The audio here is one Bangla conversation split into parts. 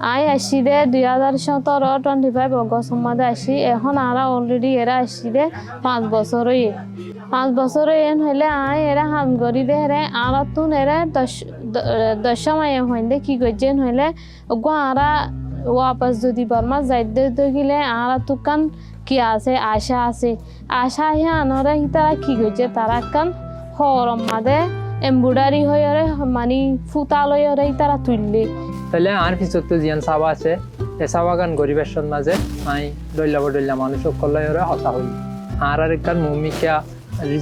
আই আসি দে 2017-25 অগস্ট মধ্যে আসি এখন আরা অলরেডি এরা আসি দে 5 বছর হয়ে 5 বছর এন হইলে আই এরা হাম করি দে রে আরা তুন এরা 10 সময় হইলে কি গজেন হইলে গো আরা ওয়াপাস যদি বর্মা যাইতে গেলে আরা তুকান কি আছে আশা হে আনরে তারা কি গজে তারা কান হরম মাদে এমব্রয়ডারি হয়ে মানে ফুতা লয়ে তারা তুললে তাহলে আর পিছত তো জিয়ান চাবা আছে এ চাবাগান গরিবের মাঝে আই ডল্লা মানুষ সকলে হতা হই আর একখান ভূমিকা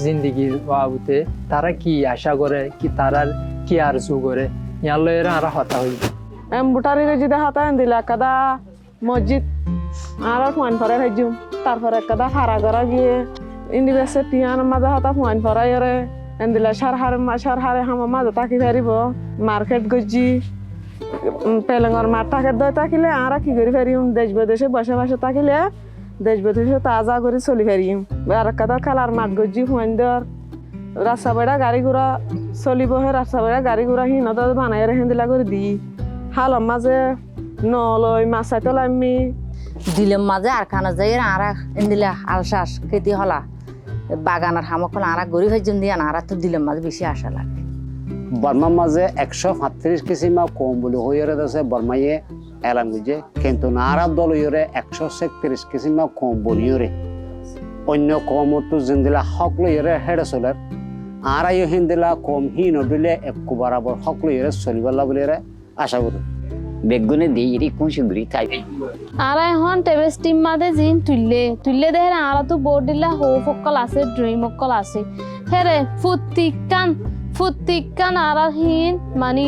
জিন্দিগির বাবুতে তারা কি আশা করে কি তারার কি আরজু করে ইয়ার লয়েরা আর হতা হই এমব্রয়ডারি যদি হতা দিলা কাদা মসজিদ আর ফোন ফরে হাজুম তারপরে কাদা ফারা করা গিয়ে ইউনিভার্সিটি আর মাঝে হতা ফোন ফরাই রে এন্দিলা সারহারে হামা মাঝে তাকি ফেরিব মার্কেট গজি পেলেঙ্গর মাঠ থাকে দই থাকিলে আর কি করে ফেরিম দেশ বিদেশে বসে বসে থাকিলে দেশ বিদেশে তাজা করে চলি ফেরিম আর কাদা খেলার মাঠ গজি ফোন দর রাস্তা বেড়া গাড়ি ঘোড়া চলিব হে রাস্তা বেড়া গাড়ি ঘোড়া হিনত বানাই হেন্দিলা করে দি হালম মাঝে নলই মাছাই তোলামি দিলেম মাঝে আর খানা যাই আর এন্দিলা আলসাস খেতে হলা বাগানের হামকল আর গরিব হয়ে দিয়ে আর তো দিলেম মাঝে বেশি আশা লাগে বর্মার মাঝে 135 কিসিমা কম বলে হয়ে আছে বর্মাইয়ে এলান বুঝে কিন্তু নারা দল ইয়ে 136 কিসিমা কম বলিয়ে অন্য কম তো জিন্দিলা হক লইরে হেডে চলের আর হিন্দিলা কম হি নদিলে একু বরাবর হক লইরে চলিবাল্লা বলে আশা করি বেগুনে দিয়ে কোন সুগ্রি তাই আর এখন টেবেস টিম মাদে জিন তুললে দে আর তো বোর্ড দিলা হো ফকল আছে ড্রিম অকল আছে হেরে ফুটিকান আর হিন মানে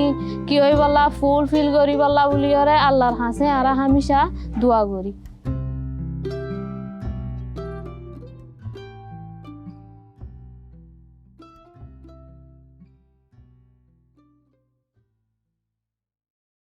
কি হই বলা ফুল ফিল করি বলা বলি আল্লাহর হাসে আর হামেশা দোয়া করি